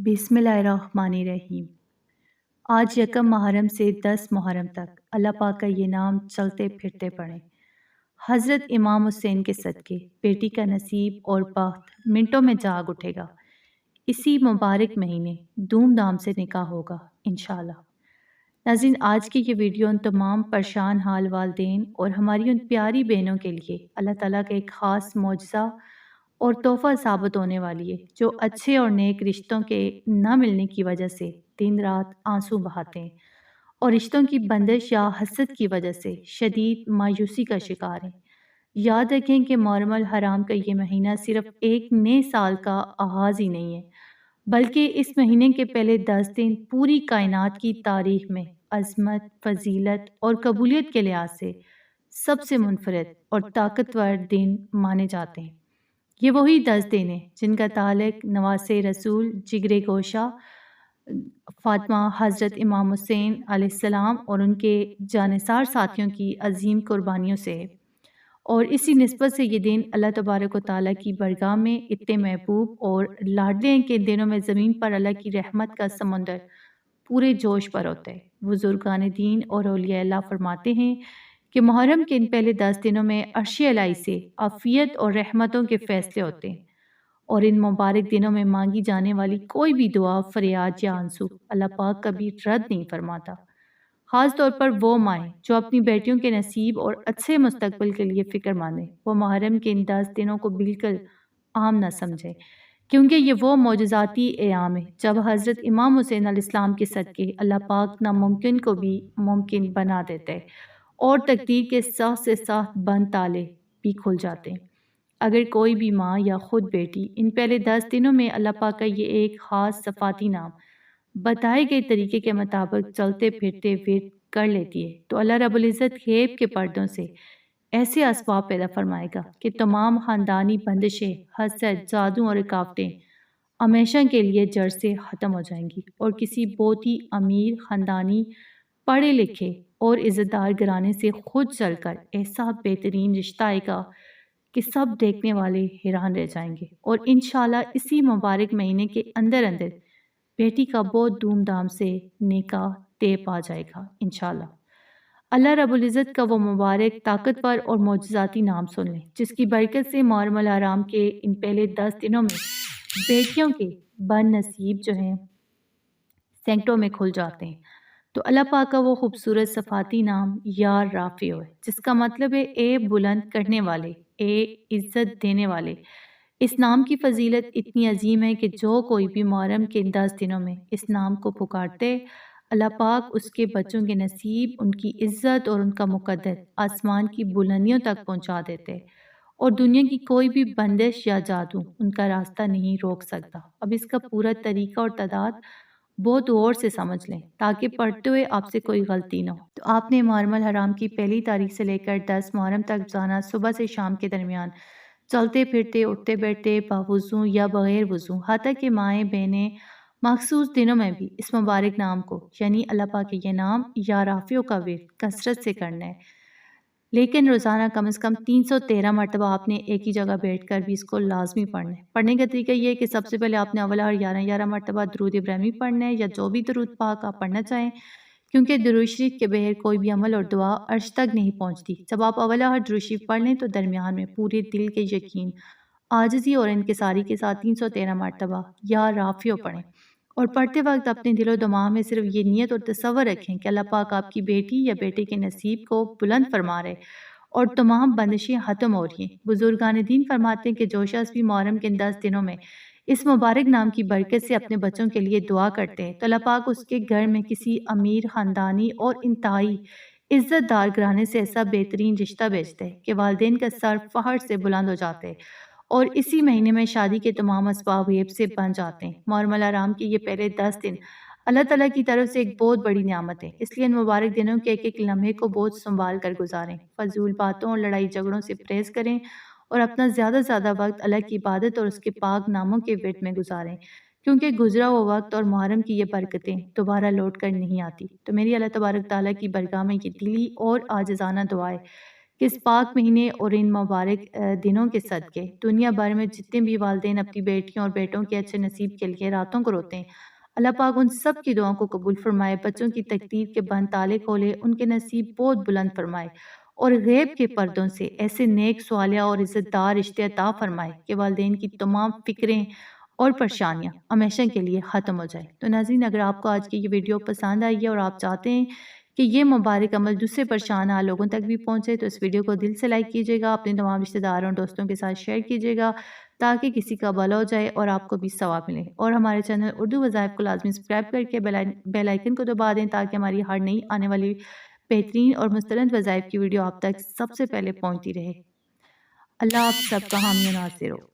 بسم اللہ الرحمن الرحیم۔ آج یکم محرم سے 10 محرم تک اللہ پاک کا یہ نام چلتے پھرتے پڑھیں۔ حضرت امام حسین کے صدقے بیٹی کا نصیب اور بخت منٹوں میں جاگ اٹھے گا۔ اسی مبارک مہینے دھوم دھام سے نکاح ہوگا انشاءاللہ۔ ناظرین، آج کی یہ ویڈیو ان تمام پریشان حال والدین اور ہماری ان پیاری بہنوں کے لیے اللہ تعالیٰ کا ایک خاص معجزہ اور تحفہ ثابت ہونے والی ہے، جو اچھے اور نیک رشتوں کے نہ ملنے کی وجہ سے دن رات آنسو بہاتے ہیں اور رشتوں کی بندش یا حسد کی وجہ سے شدید مایوسی کا شکار ہیں۔ یاد رکھیں کہ محرم الحرام کا یہ مہینہ صرف ایک نئے سال کا آغاز ہی نہیں ہے، بلکہ اس مہینے کے پہلے 10 دن پوری کائنات کی تاریخ میں عظمت، فضیلت اور قبولیت کے لحاظ سے سب سے منفرد اور طاقتور دن مانے جاتے ہیں۔ یہ وہی 10 دن ہیں جن کا تعلق نواسے رسول جگر گوشہ فاطمہ حضرت امام حسین علیہ السلام اور ان کے جانثار ساتھیوں کی عظیم قربانیوں سے ہے، اور اسی نسبت سے یہ دن اللہ تبارک و تعالیٰ کی بارگاہ میں اتنے محبوب اور لاڈلے ہیں کہ ان دنوں میں زمین پر اللہ کی رحمت کا سمندر پورے جوش پر ہوتا ہے۔ بزرگان دین اور اولیاء اللہ فرماتے ہیں کہ محرم کے ان پہلے 10 دنوں میں عرش الہی سے عافیت اور رحمتوں کے فیصلے ہوتے ہیں، اور ان مبارک دنوں میں مانگی جانے والی کوئی بھی دعا، فریاد یا آنسو اللہ پاک کبھی رد نہیں فرماتا۔ خاص طور پر وہ مائیں جو اپنی بیٹیوں کے نصیب اور اچھے مستقبل کے لیے فکر ماندیں، وہ محرم کے ان 10 دنوں کو بالکل عام نہ سمجھیں، کیونکہ یہ وہ معجزاتی ایام ہے جب حضرت امام حسین علیہ السلام کے صدقے اللہ پاک ناممکن کو بھی ممکن بنا دیتے ہیں اور تقدیر کے سخت سے سخت بند تالے بھی کھل جاتے ہیں۔ اگر کوئی بھی ماں یا خود بیٹی ان پہلے 10 دنوں میں اللہ پاک کا یہ ایک خاص صفاتی نام بتائے گئے طریقے کے مطابق چلتے پھرتے ورد کر لیتی ہے تو اللہ رب العزت غیب کے پردوں سے ایسے اسباب پیدا فرمائے گا کہ تمام خاندانی بندشیں، حسد، جادو اور رکاوٹیں ہمیشہ کے لیے جڑ سے ختم ہو جائیں گی، اور کسی بہت ہی امیر خاندانی پڑھے لکھے اور عزت دار گھرانے سے خود چل کر ایسا بہترین رشتہ آئے گا کہ سب دیکھنے والے حیران رہ جائیں گے، اور انشاءاللہ اسی مبارک مہینے کے اندر اندر بیٹی کا بہت دھوم دھام سے نکاح طے پا جائے گا انشاءاللہ۔ اللہ رب العزت کا وہ مبارک، طاقتور اور معجزاتی نام سن لیں جس کی برکت سے محرم الحرام کے ان پہلے 10 دنوں میں بیٹیوں کے بد نصیب جو ہیں سینکڑوں میں کھل جاتے ہیں۔ تو اللہ پاک کا وہ خوبصورت صفاتی نام یا رافع ہے، جس کا مطلب ہے اے بلند کرنے والے، اے عزت دینے والے۔ اس نام کی فضیلت اتنی عظیم ہے کہ جو کوئی بھی محرم کے 10 دنوں میں اس نام کو پکارتے، اللہ پاک اس کے بچوں کے نصیب، ان کی عزت اور ان کا مقدر آسمان کی بلندیوں تک پہنچا دیتے، اور دنیا کی کوئی بھی بندش یا جادو ان کا راستہ نہیں روک سکتا۔ اب اس کا پورا طریقہ اور تعداد بہت غور سے سمجھ لیں تاکہ پڑھتے ہوئے آپ سے کوئی غلطی نہ ہو۔ تو آپ نے محرم الحرام کی پہلی تاریخ سے لے کر 10 محرم تک روزانہ صبح سے شام کے درمیان چلتے پھرتے، اٹھتے بیٹھتے، باوضو یا بغیر وضو، حتیٰ کہ مائیں بہنیں مخصوص دنوں میں بھی اس مبارک نام کو یعنی اللہ پاک کے یہ نام یا رافع کا ورد کثرت سے کرنا ہے، لیکن روزانہ کم از کم 313 مرتبہ آپ نے ایک ہی جگہ بیٹھ کر بھی اس کو لازمی پڑھنا ہے۔ پڑھنے کا طریقہ یہ ہے کہ سب سے پہلے آپ نے اول ہر 11 مرتبہ درود ابراہیمی پڑھنا ہے، یا جو بھی درود پاک آپ پڑھنا چاہیں، کیونکہ درود شریف کے بغیر کوئی بھی عمل اور دعا عرش تک نہیں پہنچتی۔ جب آپ اول ہر درود شریف پڑھ لیں تو درمیان میں پورے دل کے یقین، عاجزی اور انکساری کے ساتھ 313 مرتبہ یا رافع پڑھیں، اور پڑھتے وقت اپنے دل و دماغ میں صرف یہ نیت اور تصور رکھیں کہ اللہ پاک آپ کی بیٹی یا بیٹے کے نصیب کو بلند فرما رہے اور تمام بندشیں ختم ہو رہی ہیں۔ بزرگان دین فرماتے ہیں کہ جو شخص بھی محرم کے 10 دنوں میں اس مبارک نام کی برکت سے اپنے بچوں کے لیے دعا کرتے ہیں تو اللہ پاک اس کے گھر میں کسی امیر خاندانی اور انتہائی عزت دار گھرانے سے ایسا بہترین رشتہ بھیجتے ہیں کہ والدین کا سر فخر سے بلند ہو جاتے ہیں، اور اسی مہینے میں شادی کے تمام اسباب غیب سے بن جاتے ہیں۔ محرم الحرام کے یہ پہلے 10 دن اللہ تعالیٰ کی طرف سے ایک بہت بڑی نعمت ہے، اس لیے ان مبارک دنوں کے ایک ایک لمحے کو بہت سنبھال کر گزاریں، فضول باتوں اور لڑائی جھگڑوں سے پرہیز کریں، اور اپنا زیادہ سے زیادہ وقت اللہ کی عبادت اور اس کے پاک ناموں کے ورد میں گزاریں، کیونکہ گزرا ہوا وقت اور محرم کی یہ برکتیں دوبارہ لوٹ کر نہیں آتی۔ تو میری اللہ تبارک تعالیٰ کی بارگاہ میں یہ دلی اور عاجزانہ دعا ہے کہ اس پاک مہینے اور ان مبارک دنوں کے صدقے دنیا بھر میں جتنے بھی والدین اپنی بیٹیوں اور بیٹوں کے اچھے نصیب کے لیے راتوں کو روتے ہیں، اللہ پاک ان سب کی دعاؤں کو قبول فرمائے، بچوں کی تقدیر کے بند تالے کھولے، ان کے نصیب بہت بلند فرمائے، اور غیب کے پردوں سے ایسے نیک صالح اور عزت دار رشتے عطا فرمائے کہ والدین کی تمام فکریں اور پریشانیاں ہمیشہ کے لیے ختم ہو جائے۔ تو ناظرین، اگر آپ کو آج کی یہ ویڈیو پسند آئی ہے اور آپ چاہتے ہیں کہ یہ مبارک عمل دوسرے پریشان حال لوگوں تک بھی پہنچے، تو اس ویڈیو کو دل سے لائک کیجیے گا، اپنے تمام رشتہ داروں اور دوستوں کے ساتھ شیئر کیجیے گا تاکہ کسی کا بھلا ہو جائے اور آپ کو بھی ثواب ملے، اور ہمارے چینل اردو وظائف کو لازمی سبسکرائب کر کے بیل آئیکن کو دبا دیں تاکہ ہماری ہر نئی آنے والی بہترین اور مستند وظائف کی ویڈیو آپ تک سب سے پہلے پہنچتی رہے۔ اللہ آپ سب کا حامی و ناصر ہو۔